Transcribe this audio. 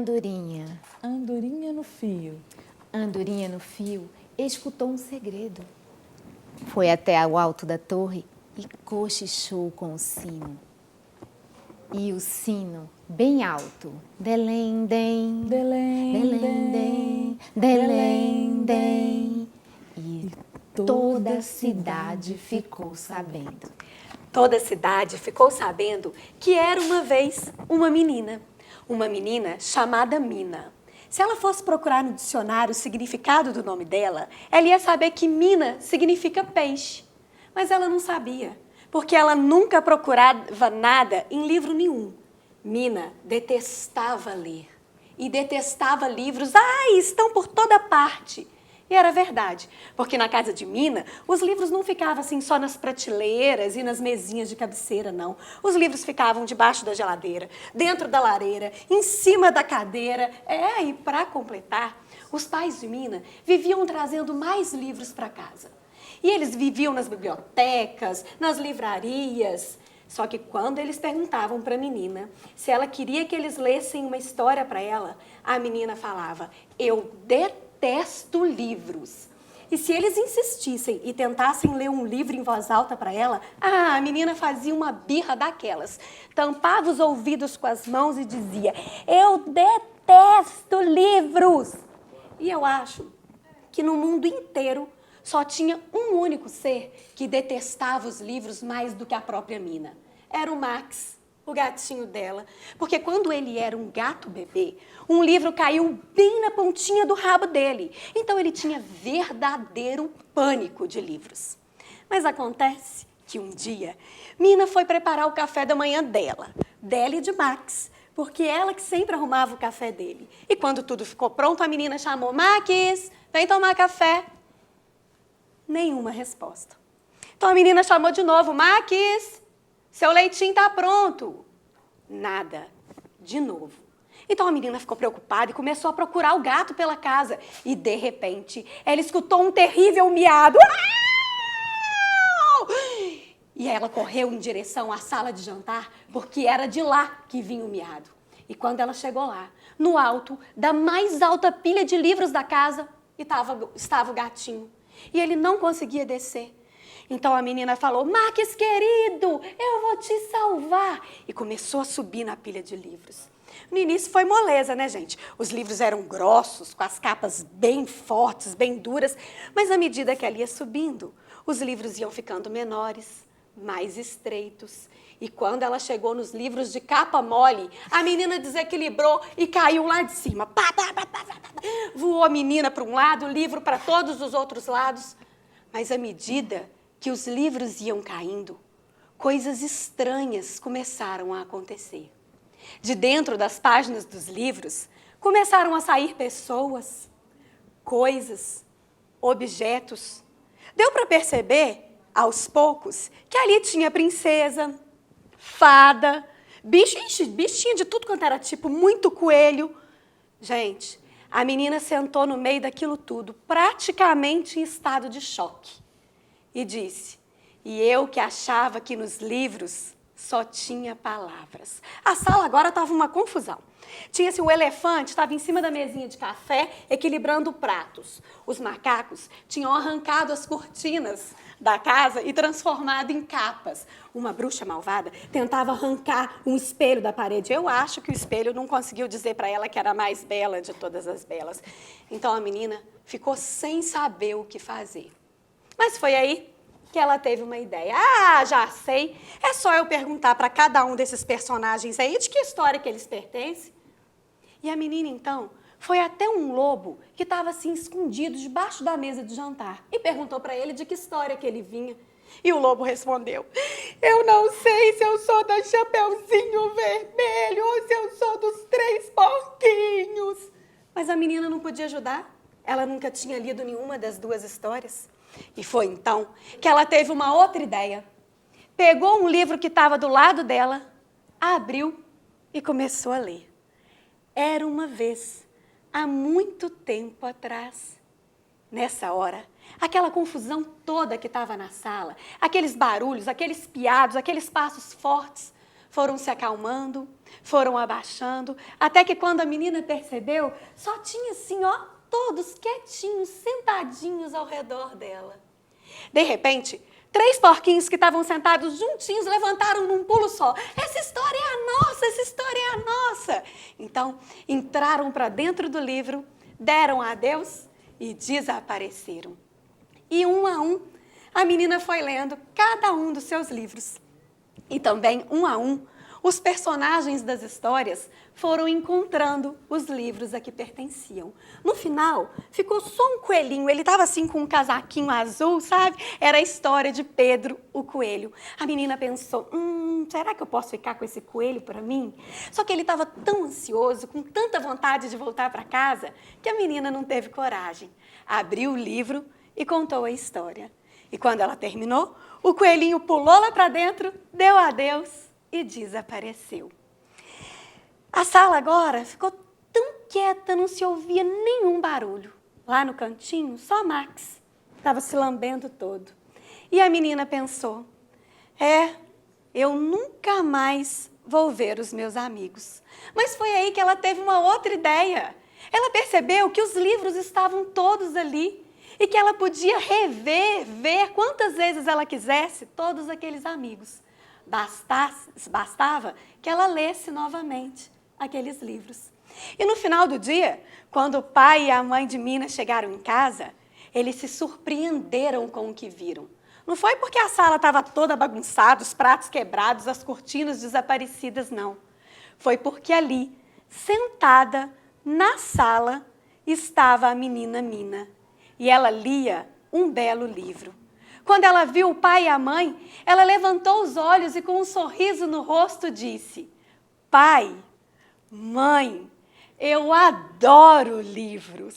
Andorinha. Andorinha no fio. Andorinha no fio escutou um segredo. Foi até o alto da torre e cochichou com o sino. E o sino, bem alto, delém-dem, delém-dem, delém-dem. E toda a cidade ficou sabendo. Toda a cidade ficou sabendo que era uma vez uma menina chamada Mina. Se ela fosse procurar no dicionário o significado do nome dela, ela ia saber que Mina significa peixe. Mas ela não sabia, porque ela nunca procurava nada em livro nenhum. Mina detestava ler e detestava livros. Estão por toda parte. E era verdade, porque na casa de Mina, os livros não ficavam assim só nas prateleiras e nas mesinhas de cabeceira, não. Os livros ficavam debaixo da geladeira, dentro da lareira, em cima da cadeira. E para completar, os pais de Mina viviam trazendo mais livros para casa. E eles viviam nas bibliotecas, nas livrarias. Só que quando eles perguntavam para a menina se ela queria que eles lessem uma história para ela, a menina falava: "Eu detesto livros". E se eles insistissem e tentassem ler um livro em voz alta para ela, a menina fazia uma birra daquelas. Tampava os ouvidos com as mãos e dizia: "Eu detesto livros". E eu acho que no mundo inteiro só tinha um único ser que detestava os livros mais do que a própria Mina. Era o Max, o gatinho dela. Porque quando ele era um gato bebê, um livro caiu bem na pontinha do rabo dele. Então ele tinha verdadeiro pânico de livros. Mas acontece que um dia, Mina foi preparar o café da manhã dela e de Max, porque ela que sempre arrumava o café dele. E quando tudo ficou pronto, a menina chamou: "Max, vem tomar café". Nenhuma resposta. Então a menina chamou de novo: "Max, seu leitinho tá pronto". Nada. De novo. Então a menina ficou preocupada e começou a procurar o gato pela casa. E de repente, ela escutou um terrível miado. E ela correu em direção à sala de jantar, porque era de lá que vinha o miado. E quando ela chegou lá, no alto da mais alta pilha de livros da casa, estava o gatinho. E ele não conseguia descer. Então a menina falou: "Max, querido, eu vou te salvar". E começou a subir na pilha de livros. No início foi moleza, né, gente? Os livros eram grossos, com as capas bem fortes, bem duras. Mas à medida que ela ia subindo, os livros iam ficando menores, mais estreitos. E quando ela chegou nos livros de capa mole, a menina desequilibrou e caiu lá de cima. Pá, pá, pá, pá, pá, pá. Voou a menina para um lado, o livro para todos os outros lados. Mas à medida que os livros iam caindo, coisas estranhas começaram a acontecer. De dentro das páginas dos livros, começaram a sair pessoas, coisas, objetos. Deu para perceber, aos poucos, que ali tinha princesa, fada, bichinho de tudo quanto era tipo, muito coelho. Gente, a menina sentou no meio daquilo tudo, praticamente em estado de choque. E disse: "E eu que achava que nos livros só tinha palavras". A sala agora estava uma confusão. Tinha-se o elefante, estava em cima da mesinha de café, equilibrando pratos. Os macacos tinham arrancado as cortinas da casa e transformado em capas. Uma bruxa malvada tentava arrancar um espelho da parede. Eu acho que o espelho não conseguiu dizer para ela que era a mais bela de todas as belas. Então a menina ficou sem saber o que fazer. Mas foi aí que ela teve uma ideia. Já sei. É só eu perguntar para cada um desses personagens aí de que história que eles pertencem. E a menina, então, foi até um lobo que estava assim escondido debaixo da mesa de jantar e perguntou para ele de que história que ele vinha. E o lobo respondeu: "Eu não sei se eu sou da Chapeuzinho Vermelho ou se eu sou dos Três Porquinhos". Mas a menina não podia ajudar. Ela nunca tinha lido nenhuma das duas histórias. E foi então que ela teve uma outra ideia. Pegou um livro que estava do lado dela, abriu e começou a ler. Era uma vez, há muito tempo atrás. Nessa hora, aquela confusão toda que estava na sala, aqueles barulhos, aqueles piados, aqueles passos fortes, foram se acalmando, foram abaixando, até que quando a menina percebeu, só tinha assim, ó, todos quietinhos, sentadinhos ao redor dela. De repente, 3 porquinhos que estavam sentados juntinhos levantaram num pulo só. Essa história é a nossa, essa história é a nossa. Então, entraram para dentro do livro, deram adeus e desapareceram. E um a um, a menina foi lendo cada um dos seus livros. E também, um a um, os personagens das histórias foram encontrando os livros a que pertenciam. No final, ficou só um coelhinho. Ele estava assim com um casaquinho azul, sabe? Era a história de Pedro, o coelho. A menina pensou, será que eu posso ficar com esse coelho para mim? Só que ele estava tão ansioso, com tanta vontade de voltar para casa, que a menina não teve coragem. Abriu o livro e contou a história. E quando ela terminou, o coelhinho pulou lá para dentro, deu adeus e desapareceu. A sala agora ficou tão quieta, não se ouvia nenhum barulho. Lá no cantinho, só Max estava se lambendo todo. E a menina pensou, eu nunca mais vou ver os meus amigos. Mas foi aí que ela teve uma outra ideia. Ela percebeu que os livros estavam todos ali e que ela podia ver quantas vezes ela quisesse todos aqueles amigos. Bastava que ela lesse novamente aqueles livros. E no final do dia, quando o pai e a mãe de Mina chegaram em casa, eles se surpreenderam com o que viram. Não foi porque a sala estava toda bagunçada, os pratos quebrados, as cortinas desaparecidas, não. Foi porque ali, sentada na sala, estava a menina Mina. E ela lia um belo livro. Quando ela viu o pai e a mãe, ela levantou os olhos e com um sorriso no rosto disse, pai, mãe, eu adoro livros.